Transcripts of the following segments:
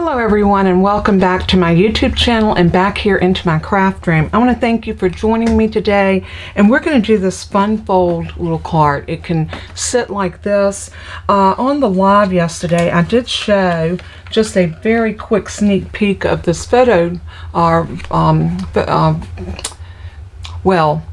Hello everyone, and welcome back to my YouTube channel and back here into my craft room. I want to thank you for joining me today, and we're going to do this fun fold little card. It can sit like this. On the live yesterday I did show just a very quick sneak peek of this photo, well,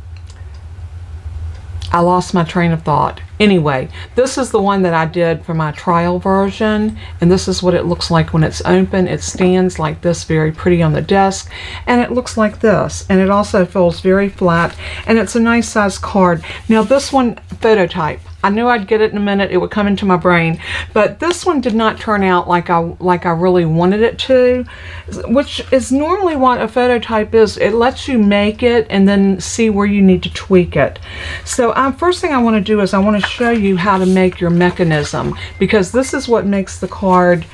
I lost my train of thought. Anyway, this is the one that I did for my trial version, and this is what it looks like when it's open. It stands like this, very pretty on the desk, and it looks like this, and it also folds very flat, and it's a nice size card. Now this one, phototype, I knew I'd get it in a minute, it would come into my brain, but this one did not turn out like I really wanted it to, which is normally what a phototype is. It lets you make it and then see where you need to tweak it. So first thing I want to do is I want to show you how to make your mechanism, because this is what makes the card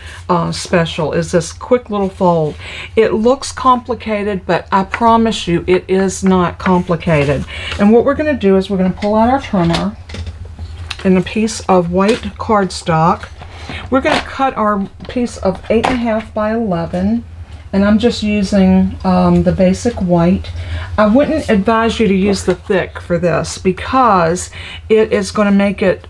special, is this quick little fold. It looks complicated, but I promise you it is not complicated. And what we're going to do is we're going to pull out our trimmer and a piece of white cardstock. We're going to cut our piece of 8.5 by 11, and I'm just using the basic white. I wouldn't advise you to use the thick for this, because it is going to make it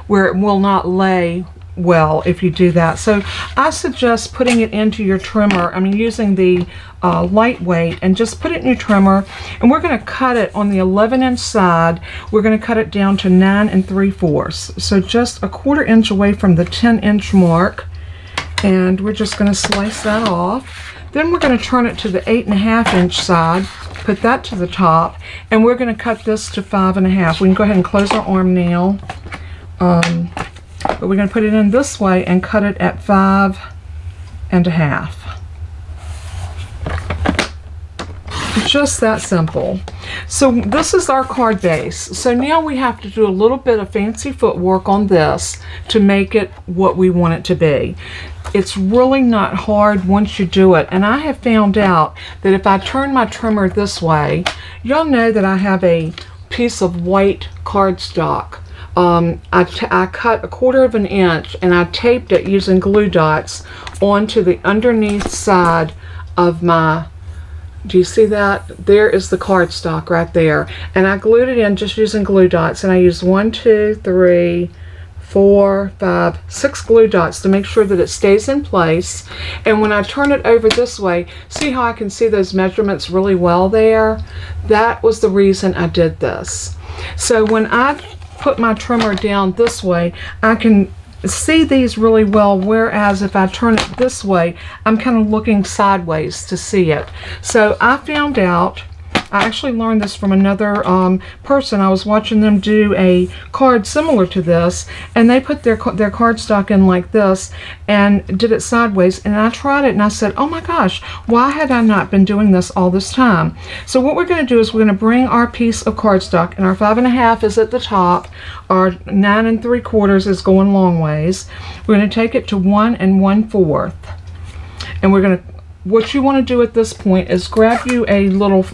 where it will not lay well if you do that. So I suggest putting it into your trimmer. I mean, using the lightweight, and just put it in your trimmer, and we're going to cut it on the 11-inch side. We're going to cut it down to 9 3/4, so just a 1/4 inch away from the 10-inch mark, and we're just going to slice that off. Then we're going to turn it to the 8.5-inch side, put that to the top, and we're going to cut this to 5.5. We can go ahead and close our arm now, but we're going to put it in this way and cut it at 5.5. Just that simple. So this is our card base. So now we have to do a little bit of fancy footwork on this to make it what we want it to be. It's really not hard once you do it, and I have found out that if I turn my trimmer this way, you'll know that I have a piece of white cardstock. I cut 1/4 inch and I taped it using glue dots onto the underneath side of my, do you see that? There is the cardstock right there, and I glued it in just using glue dots, and I used 1, 2, 3, 4, 5, 6 glue dots to make sure that it stays in place. And when I turn it over this way, see how I can see those measurements really well there? That was the reason I did this. So when I put my trimmer down this way, I can see these really well, whereas if I turn it this way, I'm kind of looking sideways to see it. So I found out, I actually learned this from another person. I was watching them do a card similar to this, and they put their cardstock in like this and did it sideways, and I tried it and I said, oh my gosh, why had I not been doing this all this time? So what we're going to do is we're going to bring our piece of cardstock, and our 5.5 is at the top, our 9 3/4 is going long ways. We're going to take it to 1 1/4, and we're going to, what you want to do at this point is grab you a little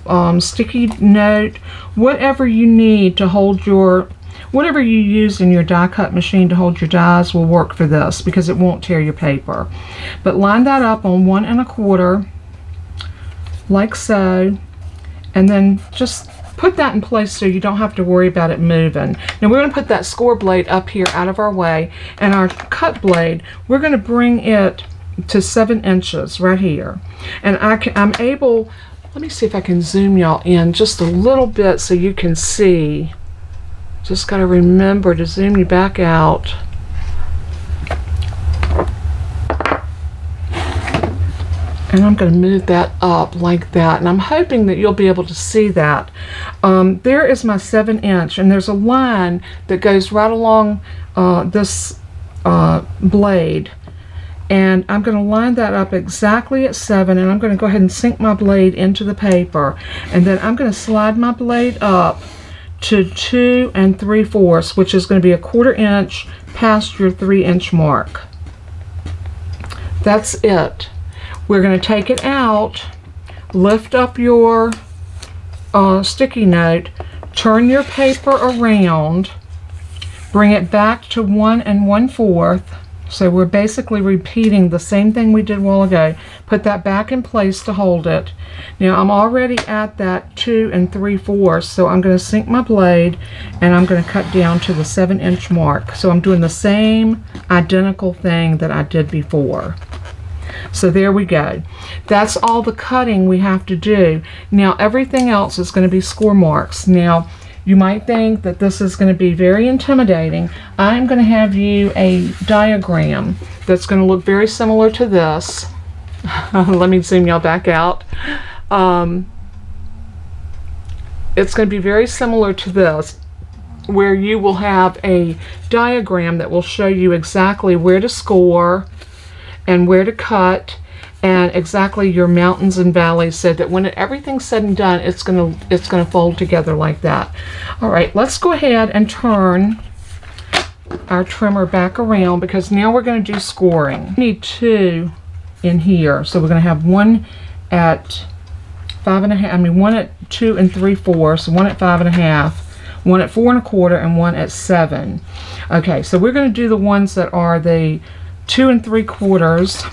sticky note, whatever you need to hold your, whatever you use in your die cut machine to hold your dies will work for this, because it won't tear your paper. But line that up on 1 1/4 like so, and then just put that in place so you don't have to worry about it moving. Now we're going to put that score blade up here out of our way, and our cut blade, we're going to bring it to 7 inches right here, and I'm able, let me see if I can zoom y'all in just a little bit so you can see. Just got to remember to zoom you back out. And I'm going to move that up like that, and I'm hoping that you'll be able to see that. There is my 7 inch, and there's a line that goes right along this blade. And I'm going to line that up exactly at 7, and I'm going to go ahead and sink my blade into the paper, and then I'm going to slide my blade up to 2 3/4, which is going to be a 1/4 inch past your 3-inch mark. That's it. We're going to take it out, lift up your sticky note, turn your paper around, bring it back to 1 1/4, So we're basically repeating the same thing we did a while ago. Put that back in place to hold it. Now I'm already at that 2 3/4, so I'm going to sink my blade and I'm going to cut down to the 7-inch mark. So I'm doing the same identical thing that I did before. So there we go. That's all the cutting we have to do. Now everything else is going to be score marks. Now you might think that this is going to be very intimidating. I'm going to have you a diagram that's going to look very similar to this. Let me zoom y'all back out. It's going to be very similar to this, where you will have a diagram that will show you exactly where to score and where to cut, and exactly your mountains and valleys, so that when everything's said and done, it's gonna fold together like that. All right, let's go ahead and turn our trimmer back around, because now we're going to do scoring. We need 2 in here, so we're going to have one at 5 1/2. I mean, one at 2 3/4, one at 5 1/2, one at 4 1/4, and one at 7. Okay, so we're going to do the ones that are the 2 3/4.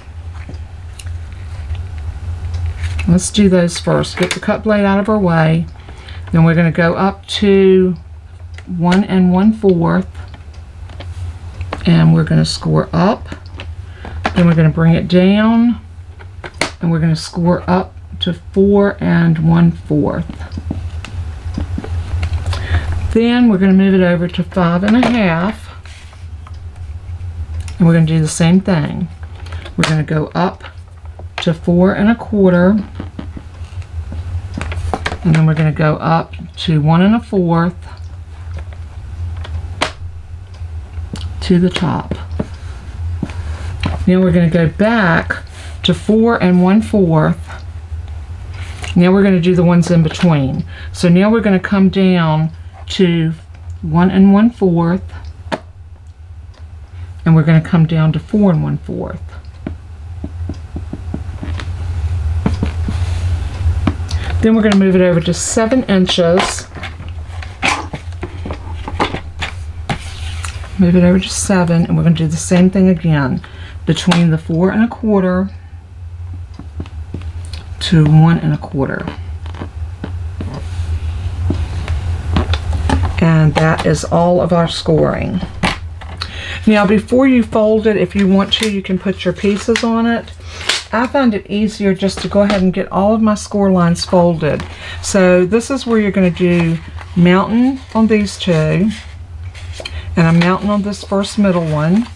Let's do those first. Get the cut blade out of our way. Then we're going to go up to 1 1/4, and we're going to score up. Then we're going to bring it down, and we're going to score up to 4 1/4. Then we're going to move it over to 5 1/2, and we're going to do the same thing. We're going to go up to 4 1/4, and then we're going to go up to 1 1/4 to the top. Now we're going to go back to 4 1/4. Now we're going to do the ones in between. So now we're going to come down to 1 1/4, and we're going to come down to 4 1/4. Then we're going to move it over to 7 inches. Move it over to 7, and we're going to do the same thing again, between the 4 1/4 to 1 1/4. And that is all of our scoring. Now before you fold it, if you want to, you can put your pieces on it. I find it easier just to go ahead and get all of my score lines folded. So this is where you're going to do mountain on these 2, and a mountain on this first middle one,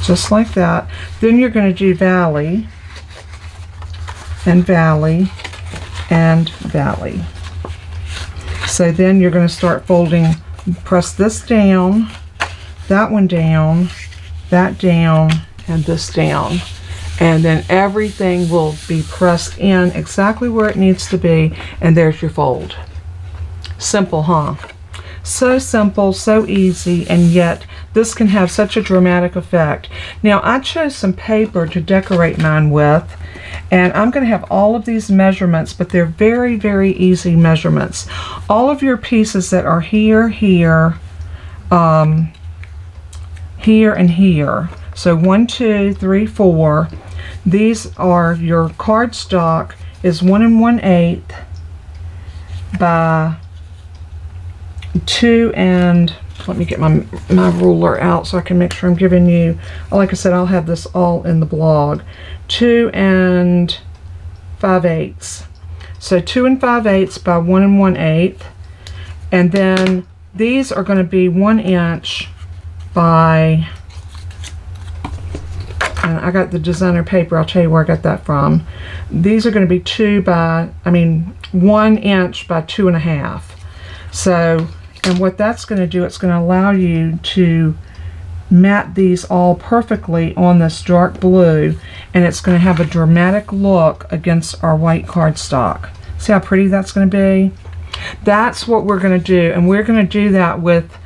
just like that. Then you're going to do valley, and valley, and valley. So then you're going to start folding, press this down, that one down, that down, and this down, and then everything will be pressed in exactly where it needs to be, and there's your fold. Simple, huh? So simple, so easy, and yet this can have such a dramatic effect. Now I chose some paper to decorate mine with, and I'm going to have all of these measurements, but they're very, very easy measurements. All of your pieces that are here, here, here, and here. So 1 2 3 4. These are your cardstock is 1 1/8 by 2 and, let me get my ruler out so I can make sure I'm giving you, like I said, I'll have this all in the blog. 2 5/8. So 2 5/8 by 1 1/8, and then these are going to be 1 inch by, and I got the designer paper, I'll tell you where I got that from. These are going to be 1 inch by 2 1/2. So, and what that's going to do, it's going to allow you to mat these all perfectly on this dark blue, and it's going to have a dramatic look against our white cardstock. See how pretty that's going to be? That's what we're going to do, and we're going to do that with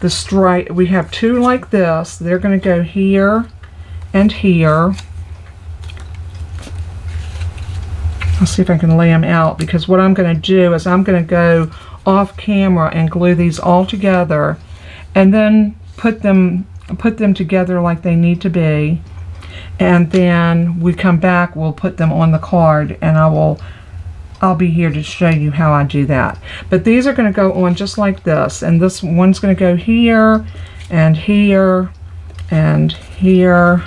the stripe. We have 2 like this. They're going to go here and here. I'll see if I can lay them out, because what I'm going to do is I'm going to go off camera and glue these all together, and then put them put them together like they need to be, and then we come back, we'll put them on the card, and I'll be here to show you how I do that. But these are going to go on just like this, and this one's going to go here and here and here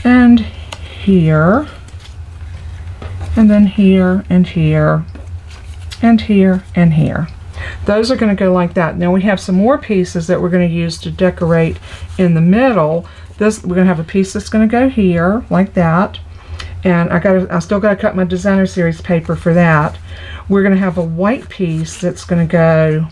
and here, and then here and here and here and here. Those are going to go like that. Now we have some more pieces that we're going to use to decorate in the middle. This, we're going to have a piece that's going to go here like that, and I still got to cut my designer series paper for that. We're going to have a white piece that's going to go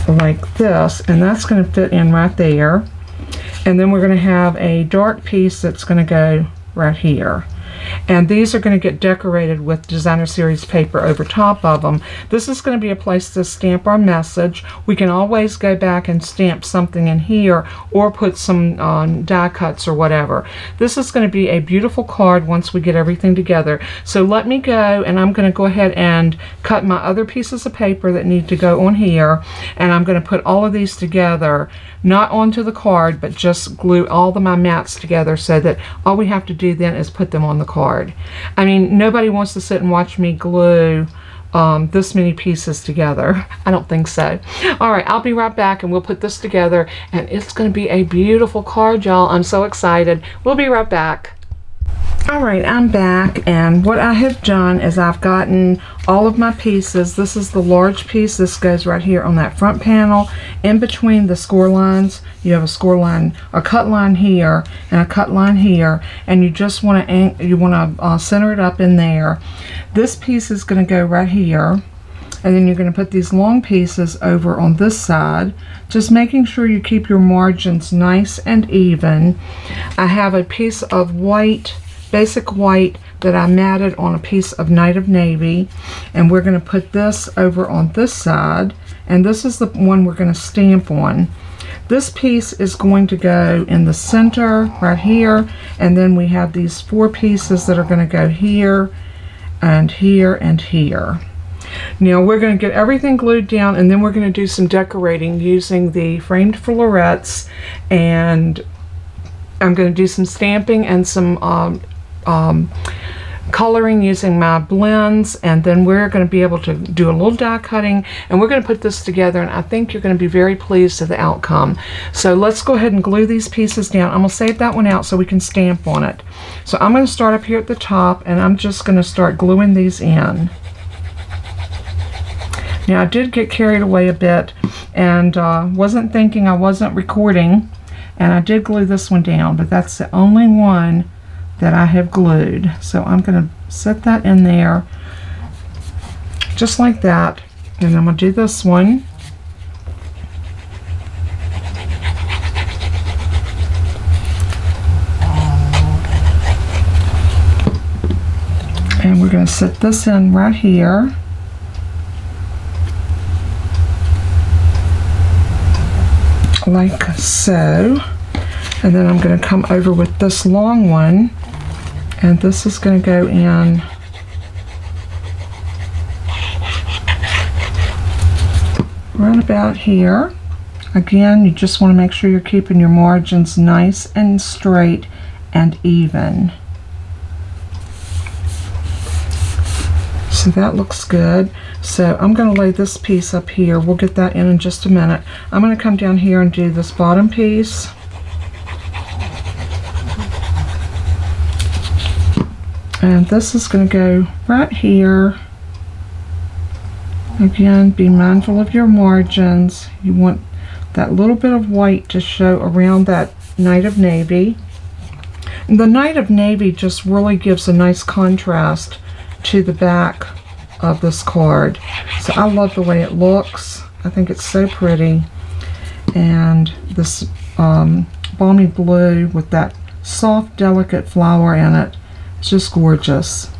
like this, and that's going to fit in right there. And then we're going to have a dark piece that's going to go right here. And these are going to get decorated with designer series paper over top of them. This is going to be a place to stamp our message. We can always go back and stamp something in here or put some die cuts or whatever. This is going to be a beautiful card once we get everything together. So let me go, and I'm going to go ahead and cut my other pieces of paper that need to go on here, and I'm going to put all of these together, not onto the card, but just glue all of my mats together so that all we have to do then is put them on the card. I mean, nobody wants to sit and watch me glue this many pieces together. I don't think so. All right, I'll be right back, and we'll put this together, and it's going to be a beautiful card, y'all. I'm so excited. We'll be right back. All right, I'm back, and what I have done is I've gotten all of my pieces. This is the large piece. This goes right here on that front panel. In between the score lines, you have a score line, a cut line here, and a cut line here, and you just want to center it up in there. This piece is going to go right here, and then you're going to put these long pieces over on this side, just making sure you keep your margins nice and even. I have a piece of white, basic white, that I matted on a piece of Night of Navy, and we're going to put this over on this side, and this is the one we're going to stamp on. This piece is going to go in the center right here, and then we have these 4 pieces that are going to go here and here and here. Now we're going to get everything glued down, and then we're going to do some decorating using the framed florets, and I'm going to do some stamping and some coloring using my blends, and then we're going to be able to do a little die cutting, and we're going to put this together, and I think you're going to be very pleased with the outcome. So let's go ahead and glue these pieces down. I'm going to save that one out so we can stamp on it. So I'm going to start up here at the top, and I'm just going to start gluing these in. Now I did get carried away a bit and wasn't thinking I wasn't recording, and I did glue this one down, but that's the only one that I have glued. So I'm going to set that in there just like that, and I'm going to do this one. And we're going to set this in right here. Like so. And then I'm going to come over with this long one, and this is going to go in right about here. Again, you just want to make sure you're keeping your margins nice and straight and even. So that looks good. So I'm going to lay this piece up here. We'll get that in just a minute. I'm going to come down here and do this bottom piece. And this is going to go right here. Again, be mindful of your margins. You want that little bit of white to show around that Night of Navy. And the Night of Navy just really gives a nice contrast to the back of this card. So I love the way it looks. I think it's so pretty. And this balmy blue with that soft, delicate flower in it. It's just gorgeous.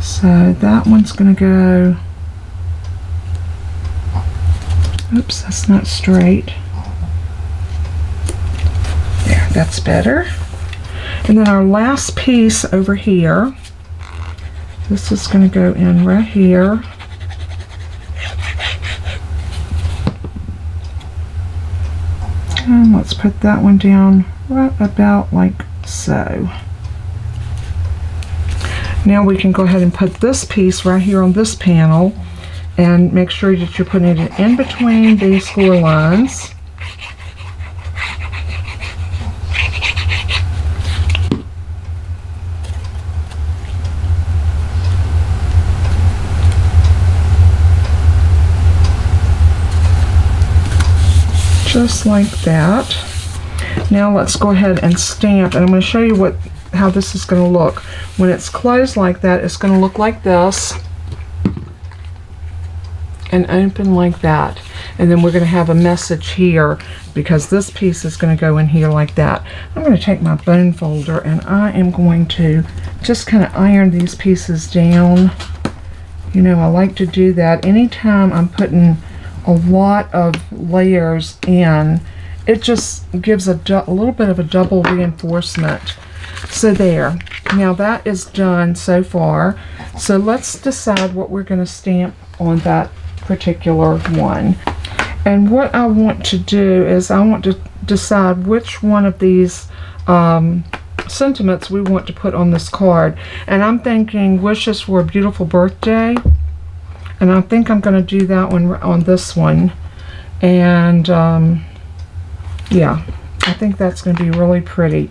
So that one's going to go, oops, that's not straight. There, that's better. And then our last piece over here This is going to go in right here. And let's put that one down right about like so. Now we can go ahead and put this piece right here on this panel and make sure that you're putting it in between these score lines. Just like that. Now let's go ahead and stamp, and I'm going to show you how this is going to look. When it's closed like that, it's going to look like this and open like that. And then we're going to have a message here because this piece is going to go in here like that. I'm going to take my bone folder and I am going to just kind of iron these pieces down. You know, I like to do that anytime I'm putting a lot of layers in. It just gives a little bit of a double reinforcement. So there. Now that is done so far. So let's decide what we're going to stamp on that particular one. And what I want to do is I want to decide which one of these sentiments we want to put on this card. And I'm thinking wishes for a beautiful birthday. And I think I'm going to do that one on this one. And yeah, I think that's going to be really pretty.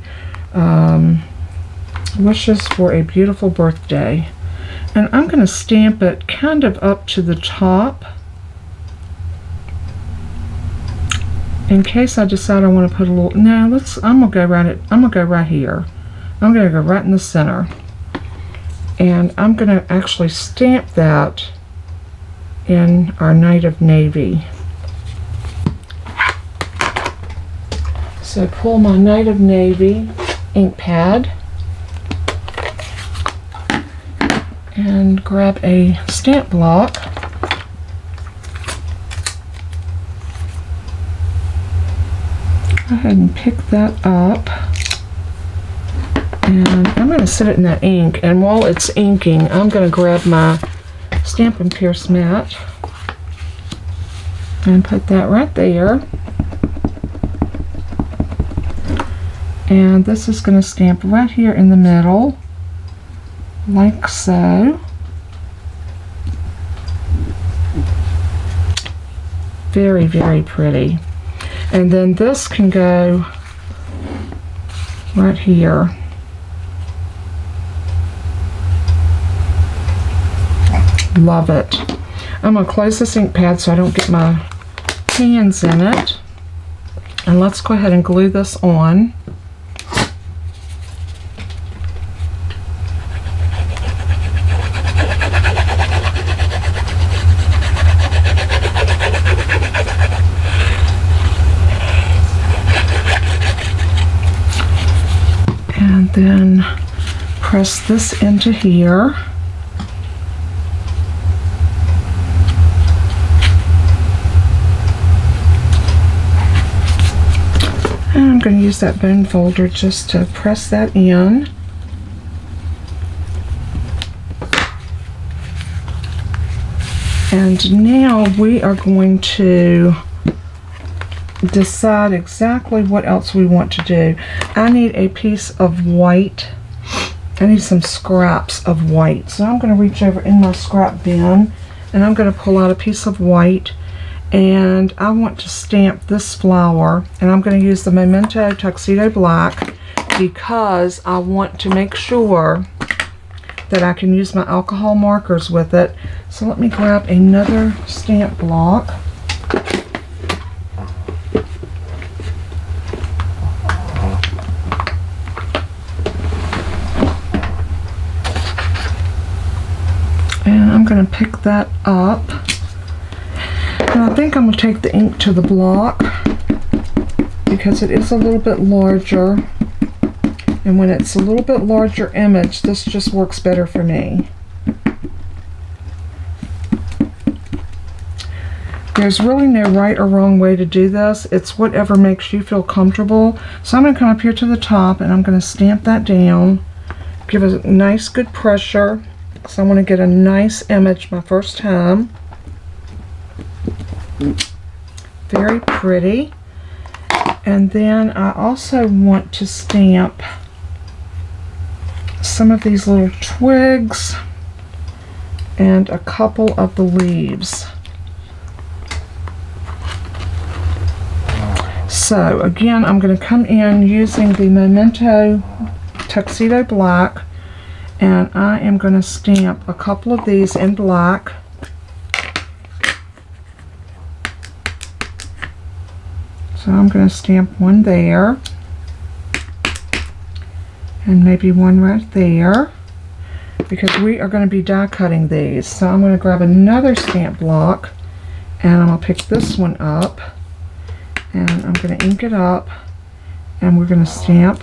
Wishes for a beautiful birthday. And I'm going to stamp it kind of up to the top. In case I decide I want to put a little, no, I'm going to go right here. I'm going to go right in the center. And I'm going to actually stamp that in our Night of Navy. So pull my Night of Navy ink pad and grab a stamp block. Go ahead and pick that up. And I'm going to set it in that ink, and while it's inking, I'm going to grab my Stampin' Pierce mat and put that right there. And this is going to stamp right here in the middle, like so. Very, very pretty. And then this can go right here. Love it. I'm going to close this ink pad so I don't get my hands in it. And let's go ahead and glue this on. And then press this into here. And I'm going to use that bone folder just to press that in. And now we are going to decide exactly what else we want to do. I need a piece of white. I need some scraps of white. So I'm going to reach over in my scrap bin and I'm going to pull out a piece of white, and I want to stamp this flower, and I'm going to use the Memento Tuxedo Black because I want to make sure that I can use my alcohol markers with it. So let me grab another stamp block. And I'm going to pick that up. And I think I'm going to take the ink to the block because it is a little bit larger. And when it's a little bit larger image, this just works better for me. There's really no right or wrong way to do this. It's whatever makes you feel comfortable. So I'm going to come up here to the top and I'm going to stamp that down. Give it a nice good pressure. because I want to get a nice image my first time. Very pretty. And then I also want to stamp some of these little twigs and a couple of the leaves. So again, I'm going to come in using the Memento Tuxedo Black, and I am going to stamp a couple of these in black. So I'm going to stamp one there, and maybe one right there, because we are going to be die cutting these. So I'm going to grab another stamp block, and I'm going to pick this one up, and I'm going to ink it up, and we're going to stamp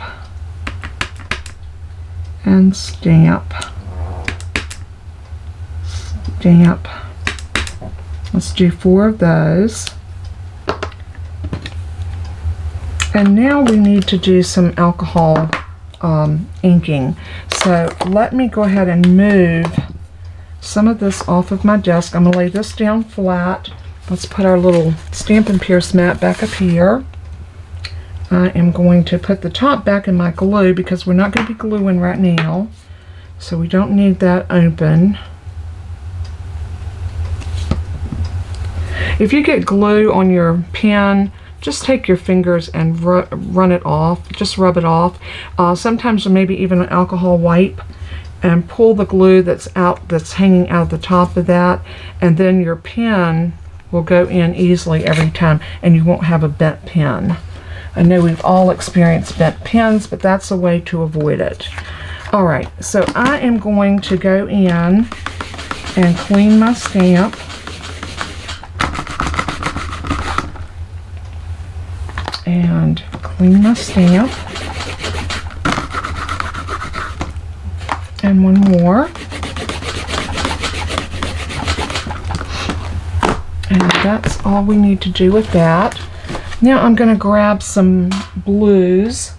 and stamp, stamp. Let's do 4 of those. And now we need to do some alcohol inking. So let me go ahead and move some of this off of my desk. I'm going to lay this down flat. Let's put our little Stampin' Pierce mat back up here. I am going to put the top back in my glue because we're not going to be gluing right now. So we don't need that open. If you get glue on your pen, just take your fingers and run it off. Just rub it off. Sometimes maybe even an alcohol wipe, and pull the glue that's hanging out the top of that, and then your pen will go in easily every time, and you won't have a bent pen. I know we've all experienced bent pens, but that's a way to avoid it. All right, so I am going to go in and clean my stamp. And clean my stamp. And one more. And that's all we need to do with that. Now I'm going to grab some blues,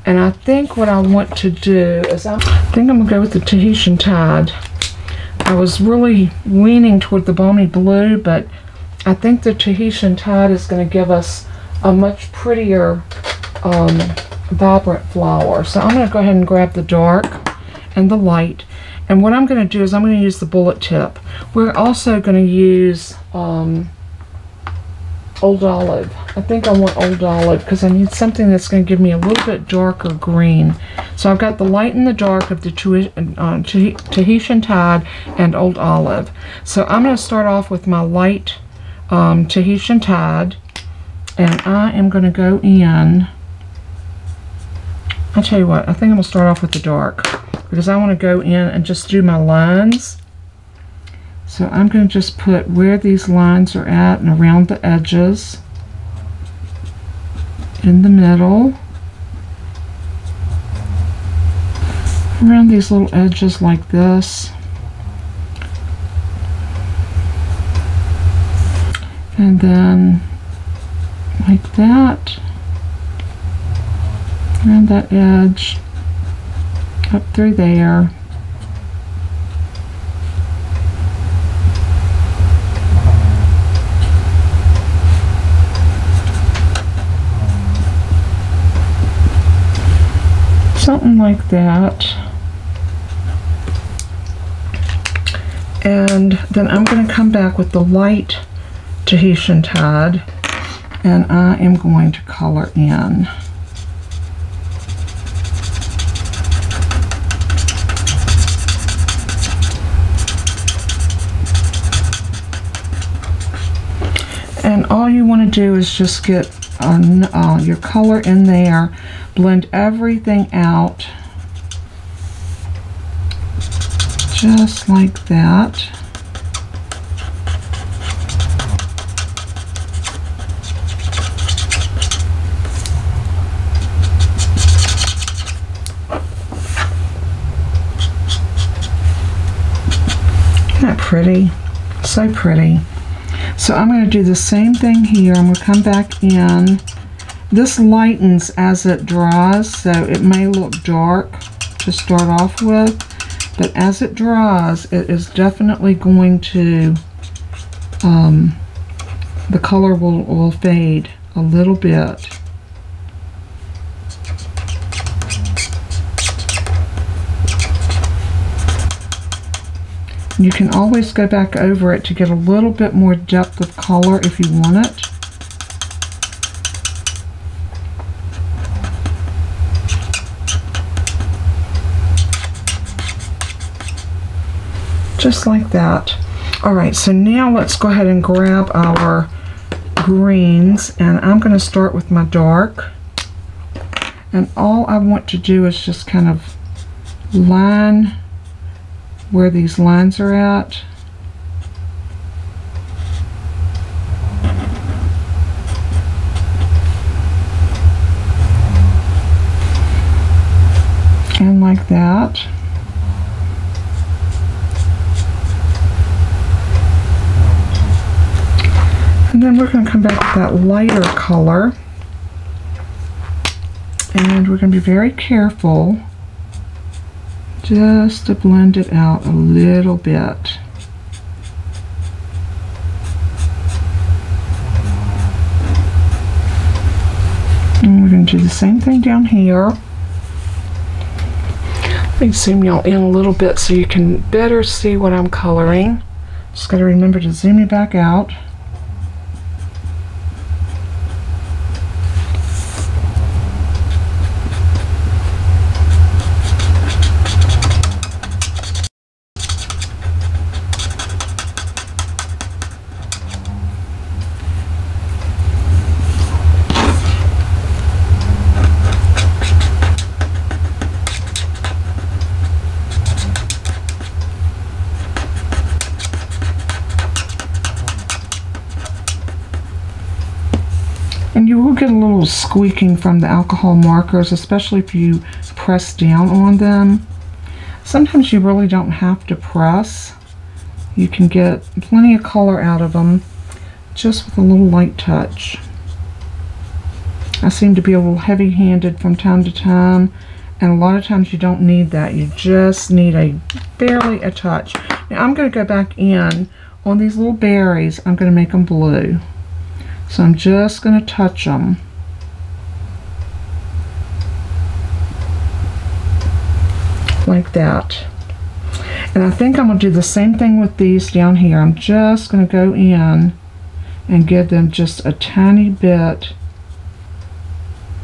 and I think what I want to do is I think I'm going to go with the Tahitian Tide. I was really leaning toward the Balmy Blue, but I think the Tahitian Tide is going to give us a much prettier vibrant flower. So I'm going to go ahead and grab the dark and the light, and what I'm going to do is I'm going to use the bullet tip. We're also going to use Old Olive. I think I want Old Olive because I need something that's going to give me a little bit darker green. So I've got the light and the dark of the Tahitian Tide and Old Olive. So I'm going to start off with my light Tahitian Tide. And I am going to go in, I'll tell you what, I think I'm going to start off with the dark, because I want to go in and just do my lines. So I'm going to just put where these lines are at and around the edges, in the middle, around these little edges like this. And then like that, around that edge, up through there. Something like that. And then I'm going to come back with the light Tahitian Tide, and I am going to color in. And all you want to do is just get your color in there, blend everything out, just like that. Isn't that pretty? So pretty. So I'm going to do the same thing here. I'm going to come back in. This lightens as it dries, so it may look dark to start off with, but as it dries, it is definitely going to, the color will fade a little bit. You can always go back over it to get a little bit more depth of color if you want it. Just like that. Alright, so now let's go ahead and grab our greens, and I'm going to start with my dark. And all I want to do is just kind of line where these lines are at. And like that. And then we're going to come back with that lighter color. And we're going to be very careful just to blend it out a little bit. And we're going to do the same thing down here. Let me zoom y'all in a little bit so you can better see what I'm coloring. Just got to remember to zoom you back out. And you will get a little squeaking from the alcohol markers, especially if you press down on them. Sometimes you really don't have to press. You can get plenty of color out of them just with a little light touch. I seem to be a little heavy-handed from time to time, and a lot of times you don't need that. You just need barely a touch. Now I'm going to go back in on these little berries. I'm going to make them blue. So I'm just going to touch them. Like that. And I think I'm going to do the same thing with these down here. I'm just going to go in and give them just a tiny bit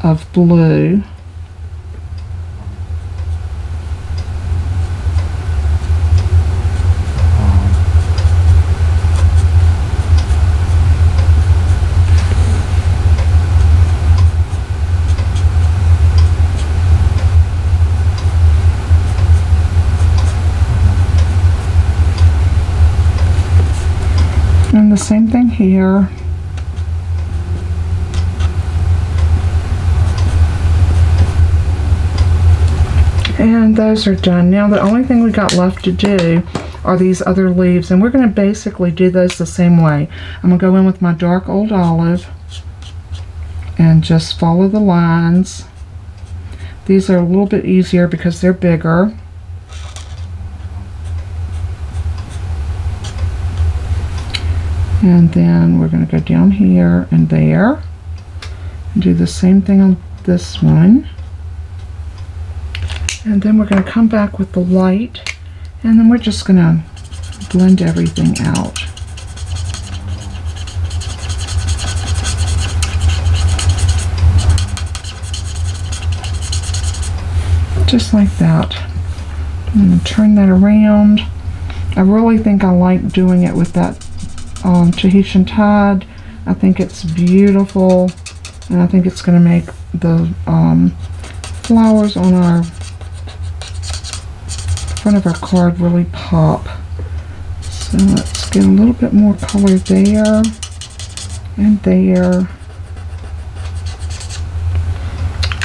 of blue. And the same thing here. And those are done. Now the only thing we got left to do are these other leaves, and we're going to basically do those the same way. I'm going to go in with my dark old olive and just follow the lines. These are a little bit easier because they're bigger. And then we're going to go down here and there and do the same thing on this one. And then we're going to come back with the light, and then we're just going to blend everything out. Just like that. I'm going to turn that around. I really think I like doing it with that Tahitian Tide. I think it's beautiful, and I think it's going to make the flowers on our front of our card really pop. So let's get a little bit more color there and there.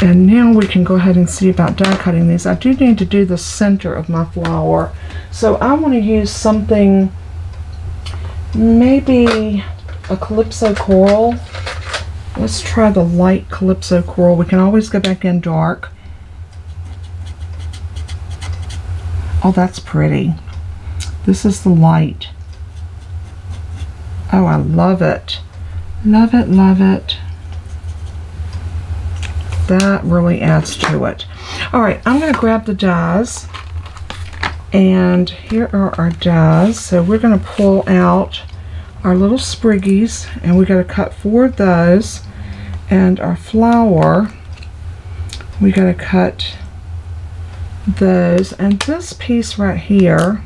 And now we can go ahead and see about die cutting these. I do need to do the center of my flower, so I want to use something, maybe a Calypso Coral. Let's try the light Calypso Coral. We can always go back in dark. Oh, that's pretty. This is the light. Oh, I love it. Love it, love it. That really adds to it. All right, I'm going to grab the dies. And here are our dies. So we're going to pull out our little spriggies, and we got to cut 4 of those. And our flower, we got to cut those. And this piece right here,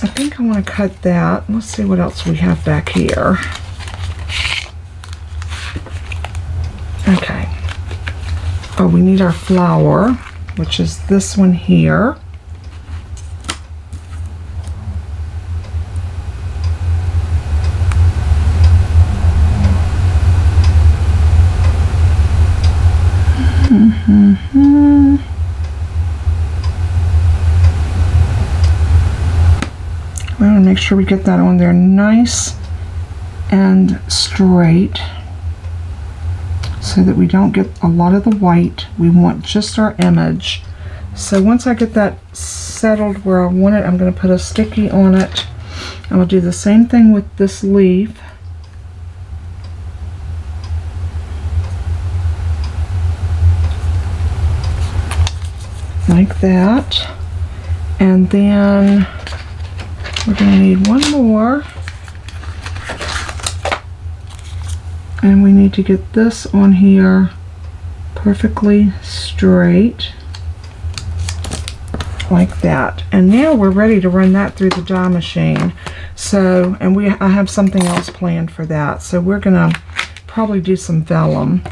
I think I want to cut that. Let's see what else we have back here. Okay. Oh, we need our flower, which is this one here. We want to make sure we get that on there nice and straight so that we don't get a lot of the white. We want just our image. So once I get that settled where I want it, I'm going to put a sticky on it. I'm going to do the same thing with this leaf. Like that. And then we're going to need one more. And we need to get this on here perfectly straight. Like that. And now we're ready to run that through the die machine. So, and I have something else planned for that. So we're going to probably do some vellum.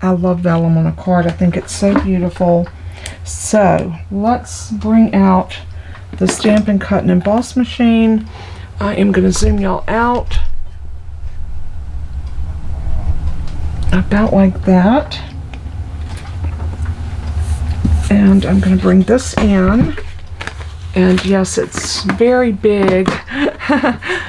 I love vellum on a card. I think it's so beautiful. So let's bring out the Stampin' Cut and Emboss machine. I am going to zoom y'all out about like that. And I'm going to bring this in. And yes, it's very big.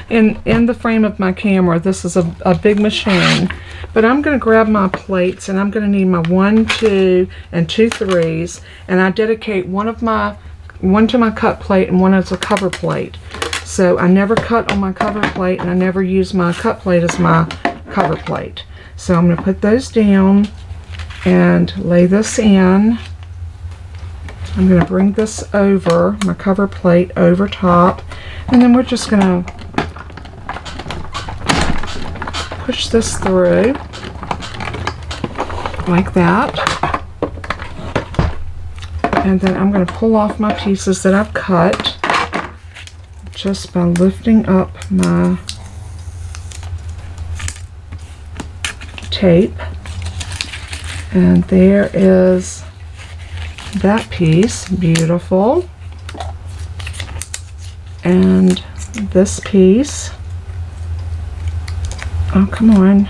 in the frame of my camera, this is a big machine. But I'm going to grab my plates, and I'm going to need my 1, 2, and 2 3s. And I dedicate one to my cut plate and one as a cover plate. So I never cut on my cover plate, and I never use my cut plate as my cover plate. So I'm going to put those down and lay this in. I'm going to bring this over, my cover plate over top, and then we're just going to push this through like that. And then I'm going to pull off my pieces that I've cut just by lifting up my tape. And there is that piece, beautiful. And this piece, oh come on,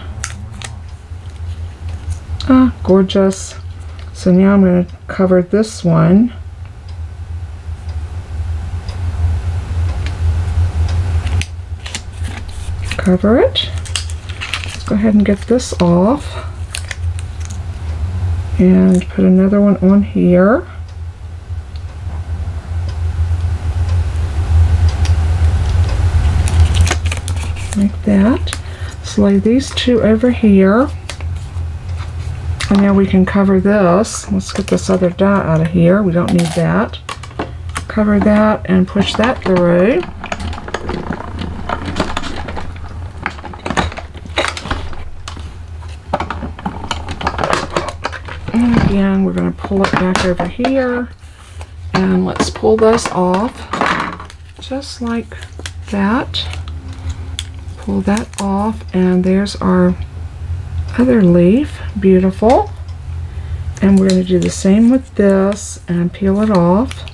ah, gorgeous. So now I'm going to cover this one. Cover it. Let's go ahead and get this off. And put another one on here. Like that. So lay these 2 over here. And now we can cover this. Let's get this other dot out of here. We don't need that. Cover that and push that through. And again, we're going to pull it back over here. And let's pull this off. Just like that. Pull that off. And there's our other leaf. Beautiful. And we're going to do the same with this and peel it off.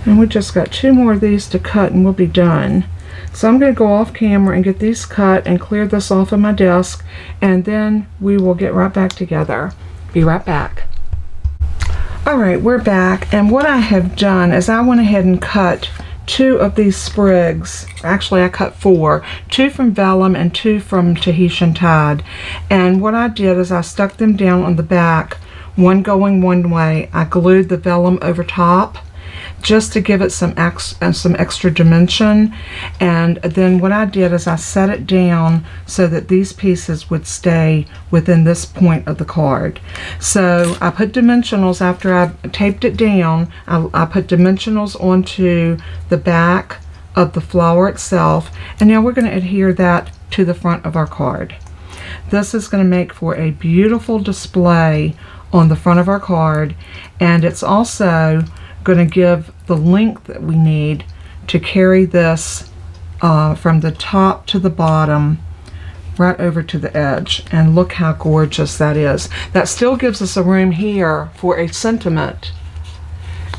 And we just got 2 more of these to cut and we'll be done. So I'm going to go off camera and get these cut and clear this off of my desk, and then we will get right back together. Be right back. Alright, we're back, and what I have done is I went ahead and cut 2 of these sprigs. Actually, I cut 4. 2 from vellum and 2 from Tahitian Tide. And what I did is I stuck them down on the back one going one way. I glued the vellum over top just to give it some extra dimension, and then what I did is I set it down so that these pieces would stay within this point of the card. So I put dimensionals after I taped it down. I put dimensionals onto the back of the flower itself, and now we're going to adhere that to the front of our card. This is going to make for a beautiful display on the front of our card, and it's also going to give the length that we need to carry this from the top to the bottom right over to the edge. And look how gorgeous that is. That still gives us a room here for a sentiment,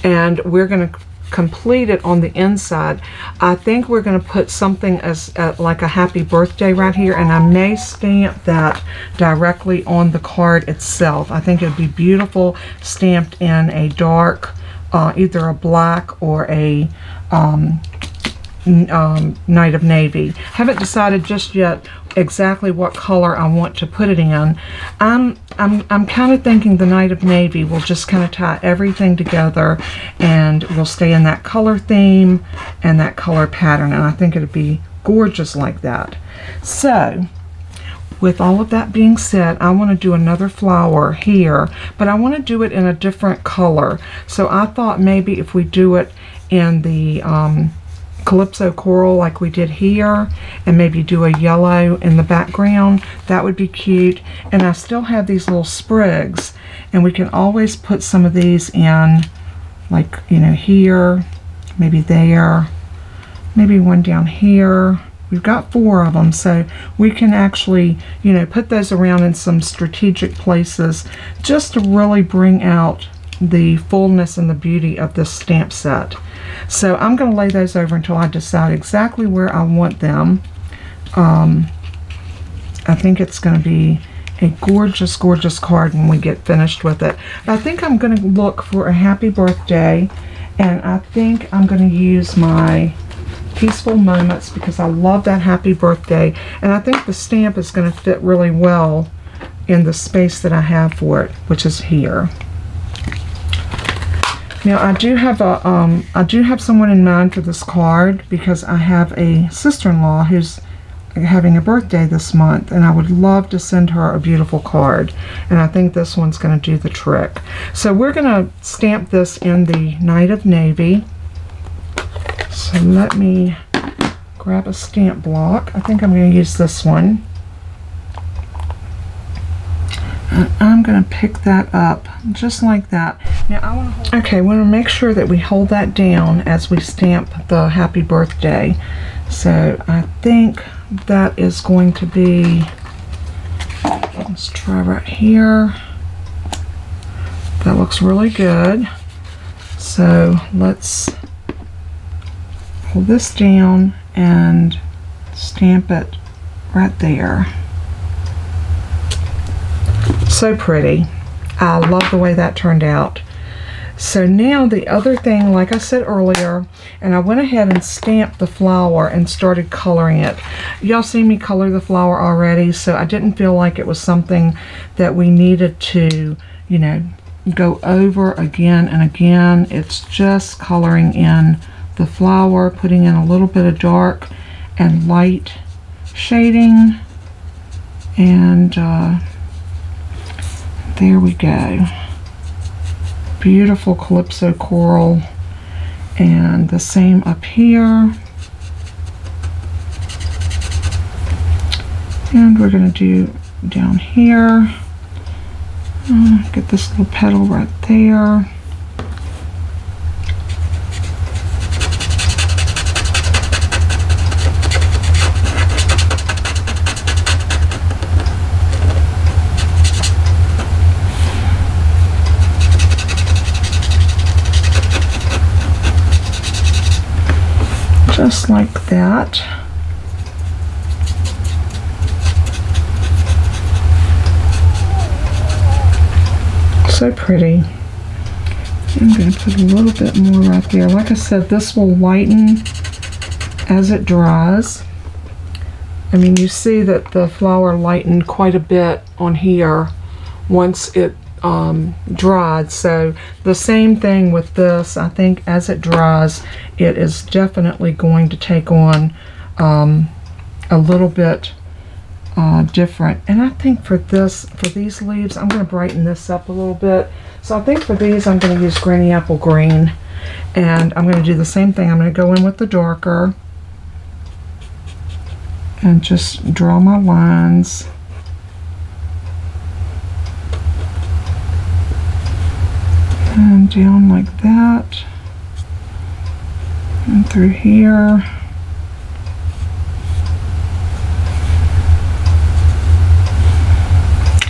and we're going to complete it on the inside. I think we're going to put something as like a happy birthday right here, and I may stamp that directly on the card itself. I think it would be beautiful stamped in a dark, either a black or a Night of Navy. Haven't decided just yet exactly what color I want to put it in. I'm kind of thinking the Night of Navy will just kind of tie everything together, and we'll stay in that color theme and that color pattern, and I think it'll be gorgeous like that. So with all of that being said, I want to do another flower here, but I want to do it in a different color. So I thought maybe if we do it in the Calypso Coral like we did here, and maybe do a yellow in the background, that would be cute. And I still have these little sprigs, and we can always put some of these in, like, you know, here, maybe there, maybe one down here. We've got 4 of them, so we can actually, you know, put those around in some strategic places just to really bring out the fullness and the beauty of this stamp set. So I'm going to lay those over until I decide exactly where I want them. I think it's going to be a gorgeous, gorgeous card when we get finished with it. I think I'm going to look for a happy birthday, and I think I'm going to use my Peaceful Moments because I love that happy birthday, and I think the stamp is going to fit really well in the space that I have for it, which is here. Now I do have someone in mind for this card because I have a sister-in-law who's having a birthday this month, and I would love to send her a beautiful card, and I think this one's going to do the trick. So we're going to stamp this in the Night of Navy. So let me grab a stamp block. I think I'm going to use this one. And I'm going to pick that up just like that. Now I want to we want to make sure that we hold that down as we stamp the happy birthday. So I think that is going to be, let's try right here. That looks really good. So let's hold this down and stamp it right there. So pretty. I love the way that turned out. So now the other thing, like I said earlier, and I went ahead and stamped the flower and started coloring it. Y'all seen me color the flower already, so I didn't feel like it was something that we needed to, you know, go over again and again. It's just coloring in the flower, putting in a little bit of dark and light shading, and there we go. Beautiful Calypso Coral, and the same up here. And we're going to do down here. Get this little petal right there. Just like that. So pretty. I'm going to put a little bit more right there. Like I said, this will lighten as it dries. I mean, you see that the flower lightened quite a bit on here once it dried. So the same thing with this. I think as it dries, it is definitely going to take on a little bit different. And I think for these leaves, I'm going to brighten this up a little bit. So I think for these, I'm going to use Granny Apple Green. And I'm going to do the same thing. I'm going to go in with the darker and just draw my lines. And down like that. And through here.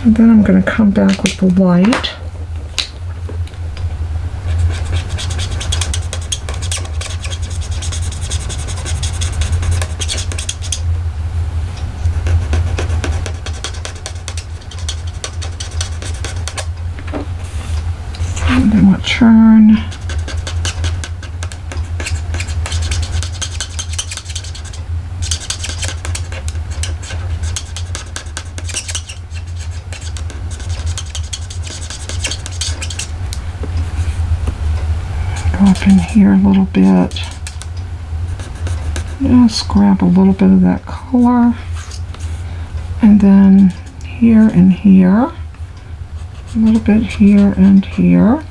And then I'm going to come back with the white. And then we'll turn. Go up in here a little bit. Just grab a little bit of that color. And then here and here. A little bit here and here.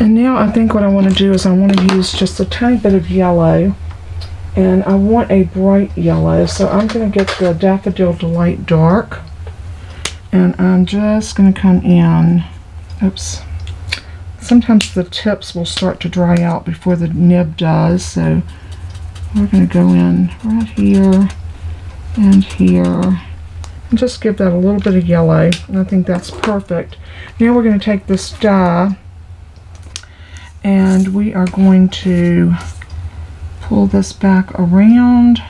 And now I think what I want to do is I want to use just a tiny bit of yellow, and I want a bright yellow, so I'm going to get the Daffodil Delight Dark, and I'm just going to come in. Oops. Sometimes the tips will start to dry out before the nib does, so we're going to go in right here and here and just give that a little bit of yellow, and I think that's perfect. Now we're going to take this die and we are going to pull this back around,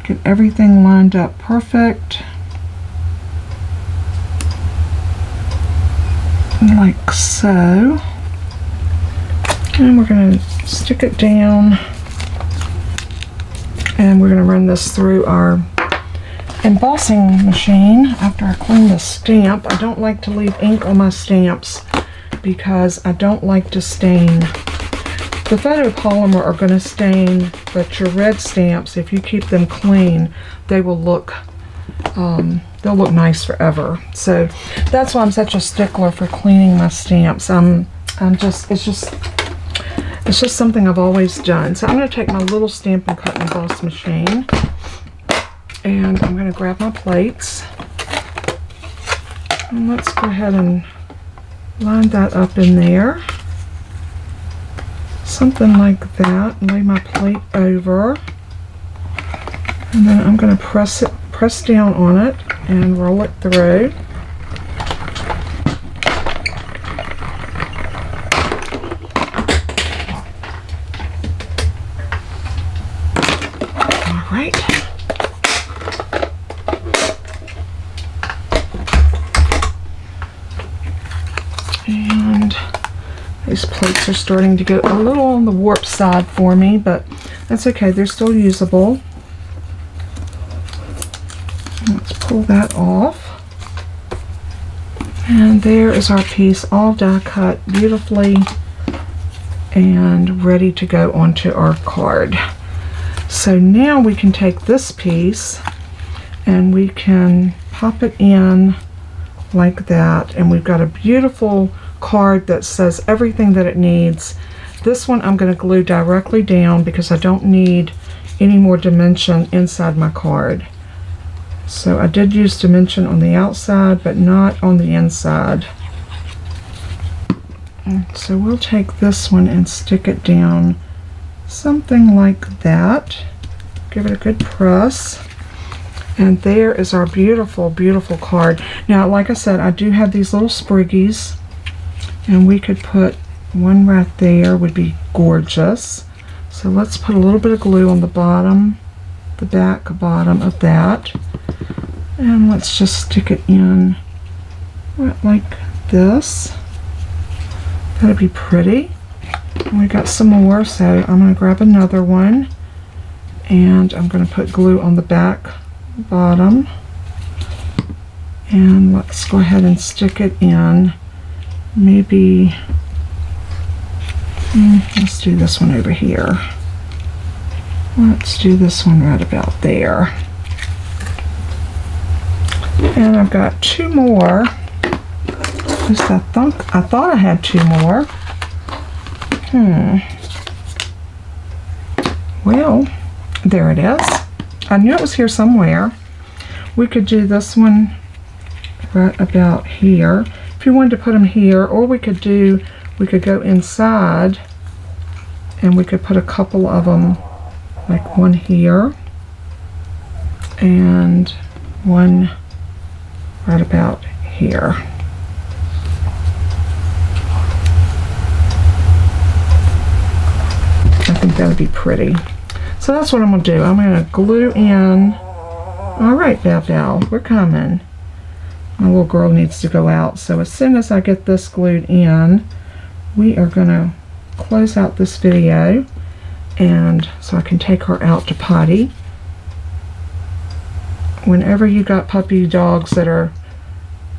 get everything lined up perfect, like so. And we're going to stick it down, and we're going to run this through our embossing machine after I clean the stamp. I don't like to leave ink on my stamps because I don't like to stain. The photopolymer are going to stain, but your red stamps, if you keep them clean, they will look they'll look nice forever. So that's why I'm such a stickler for cleaning my stamps. It's just something I've always done. So I'm going to take my little Stampin' Cut and Emboss machine, and I'm going to grab my plates, and let's go ahead and line that up in there, something like that, and lay my plate over, and then I'm going to press down on it and roll it through. All right. And these plates are starting to get a little on the warp side for me, but that's okay, they're still usable. Let's pull that off. And there is our piece all die cut beautifully and ready to go onto our card. So now we can take this piece and we can pop it in like that, and we've got a beautiful card that says everything that it needs. This one I'm going to glue directly down because I don't need any more dimension inside my card. So I did use dimension on the outside, but not on the inside. And so we'll take this one and stick it down something like that. Give it a good press. And there is our beautiful, beautiful card. Now, like I said, I do have these little spriggies, and we could put one right there, would be gorgeous. So let's put a little bit of glue on the bottom the back bottom of that. And let's just stick it in right like this. That'll be pretty. And we got some more, so I'm going to grab another one. And I'm going to put glue on the back bottom. And let's go ahead and stick it in. Maybe, let's do this one over here. Let's do this one right about there. And I've got two more. At least I thought I had two more. Well, there it is. I knew it was here somewhere. We could do this one right about here. If you wanted to put them here, or we could go inside and we could put a couple of them, like one here and one right about here. I think that would be pretty. So that's what I'm going to do. I'm going to glue in. All right, Belle, we're coming. My little girl needs to go out. So as soon as I get this glued in, we are going to close out this video, and so I can take her out to potty. Whenever you got puppy dogs that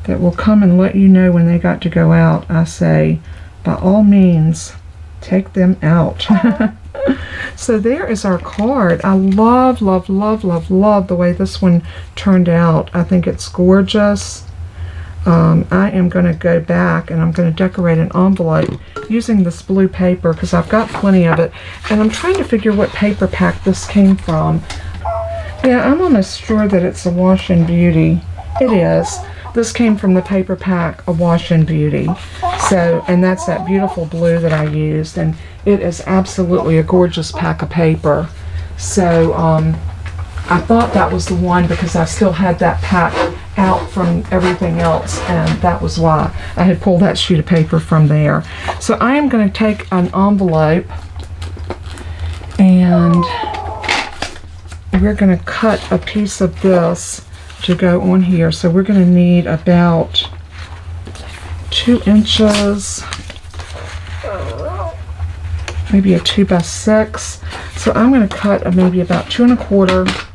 will come and let you know when they got to go out, I say, by all means, take them out. So there is our card. I love, love, love, love, love the way this one turned out. I think it's gorgeous. I am going to go back and I'm going to decorate an envelope using this blue paper because I've got plenty of it. And I'm trying to figure what paper pack this came from. Yeah, I'm almost sure that it's a Wash and Beauty. It is. This came from the paper pack, a Wash and Beauty. So, and that's that beautiful blue that I used. And it is absolutely a gorgeous pack of paper. So, I thought that was the one because I still had that pack out from everything else, and that was why I had pulled that sheet of paper from there. So I am going to take an envelope and we're going to cut a piece of this to go on here. So we're going to need about 2 inches, maybe a 2 by 6. So I'm going to cut maybe about 2 1/4.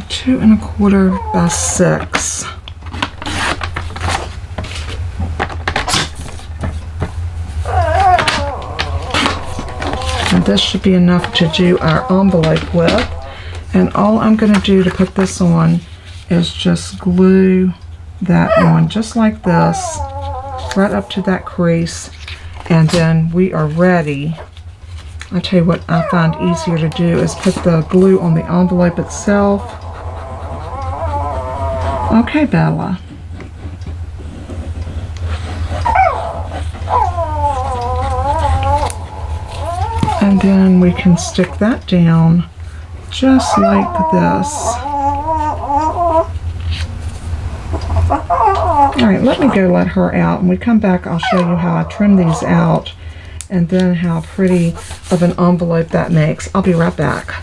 2 1/4 by 6. And this should be enough to do our envelope with. And all I'm going to do to put this on is just glue that on just like this, right up to that crease. And then we are ready. I'll tell you what I find easier to do is put the glue on the envelope itself. Okay, Bella. And then we can stick that down just like this. Alright, let me go let her out. When we come back, I'll show you how I trim these out and then how pretty of an envelope that makes. I'll be right back.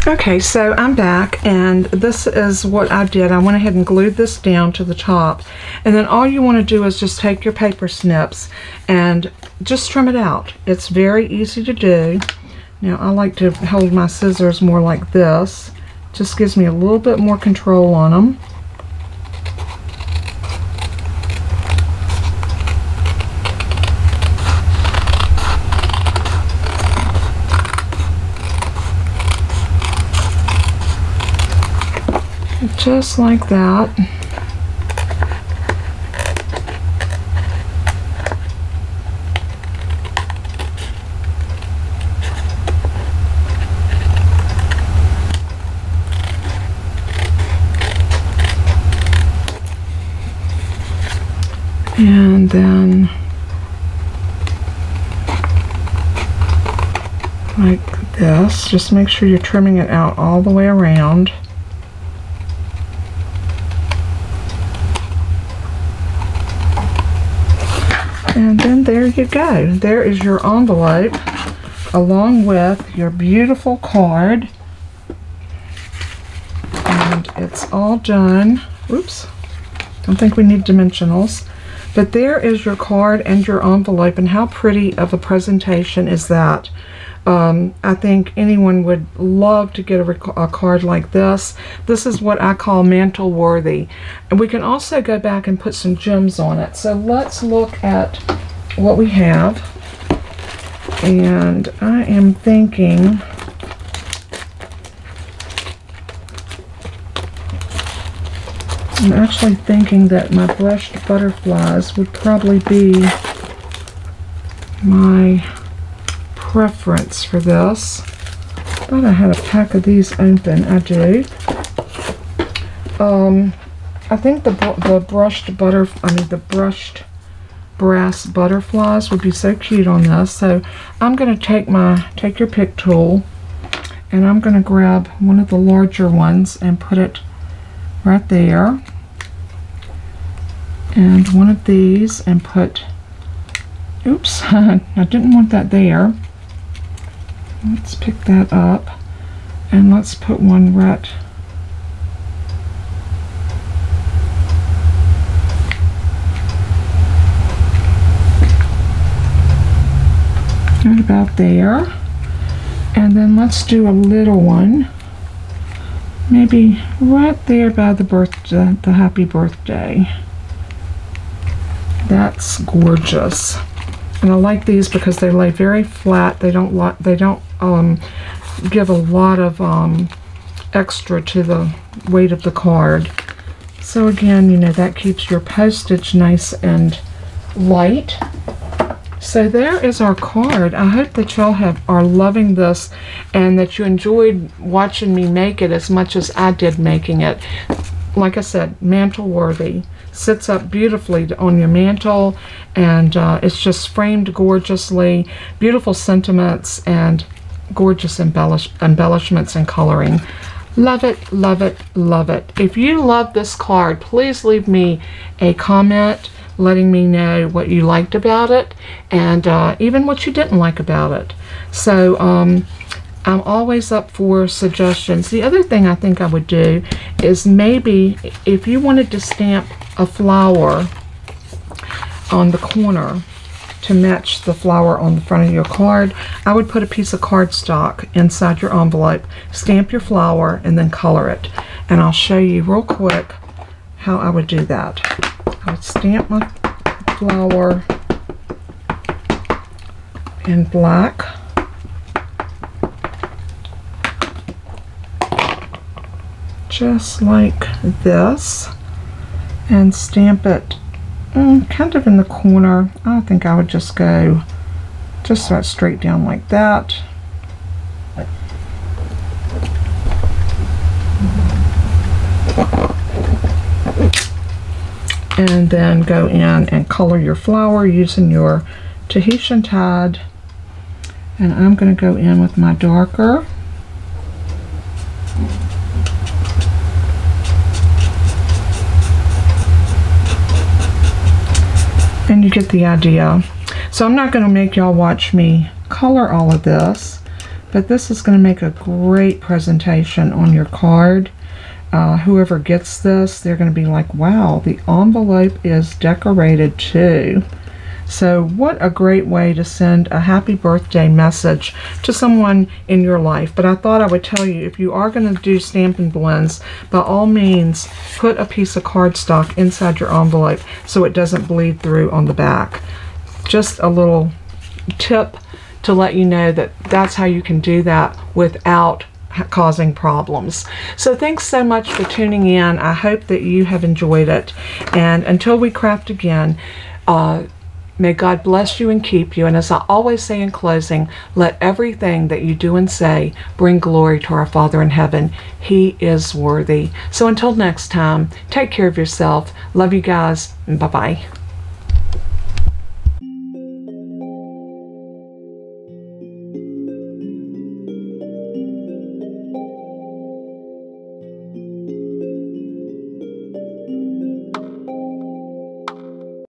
Okay, so I'm back, and this is what I did. I went ahead and glued this down to the top, and then all you want to do is just take your paper snips and just trim it out. It's very easy to do. Now I like to hold my scissors more like this. Just gives me a little bit more control on them. Just like that. And then like this. Just make sure you're trimming it out all the way around. you go. There is your envelope along with your beautiful card. And it's all done. Oops. Don't think we need dimensionals. But there is your card and your envelope, and how pretty of a presentation is that? I think anyone would love to get a card like this. This is what I call mantle worthy. And we can also go back and put some gems on it. So let's look at what we have. And I am thinking, I'm actually thinking that my brushed butterflies would probably be my preference for this. I thought I had a pack of these open. I do. I think the brushed brass butterflies would be so cute on this. So I'm going to take your pick tool, and I'm going to grab one of the larger ones and put it right there, and one of these, and put, oops, I didn't want that there. Let's pick that up, and let's put one right about there. And then let's do a little one, maybe right there by the happy birthday. That's gorgeous. And I like these because they lay very flat. They don't give a lot of extra to the weight of the card. So again, you know, that keeps your postage nice and light. So there is our card. I hope that y'all are loving this, and that you enjoyed watching me make it as much as I did making it. Like I said, mantle worthy. Sits up beautifully on your mantle, and it's just framed gorgeously. Beautiful sentiments and gorgeous embellishments and coloring. Love it, love it, love it. If you love this card, please leave me a comment letting me know what you liked about it, and even what you didn't like about it. So I'm always up for suggestions. The other thing I think I would do is, maybe if you wanted to stamp a flower on the corner to match the flower on the front of your card, I would put a piece of cardstock inside your envelope, stamp your flower, and then color it. And I'll show you real quick how I would do that. I would stamp my flower in black, just like this, and stamp it kind of in the corner. I think I would just go just right straight down like that. And then go in and color your flower using your Tahitian Tide. And I'm going to go in with my darker. And you get the idea. So I'm not going to make y'all watch me color all of this, but this is going to make a great presentation on your card. Whoever gets this, they're going to be like, wow, the envelope is decorated too. So what a great way to send a happy birthday message to someone in your life. But I thought I would tell you, if you are going to do Stampin' Blends, by all means, put a piece of cardstock inside your envelope so it doesn't bleed through on the back. Just a little tip to let you know that that's how you can do that without causing problems. So thanks so much for tuning in. I hope that you have enjoyed it. And until we craft again, may God bless you and keep you. And as I always say in closing, let everything that you do and say bring glory to our Father in heaven. He is worthy. So until next time, take care of yourself. Love you guys. Bye-bye.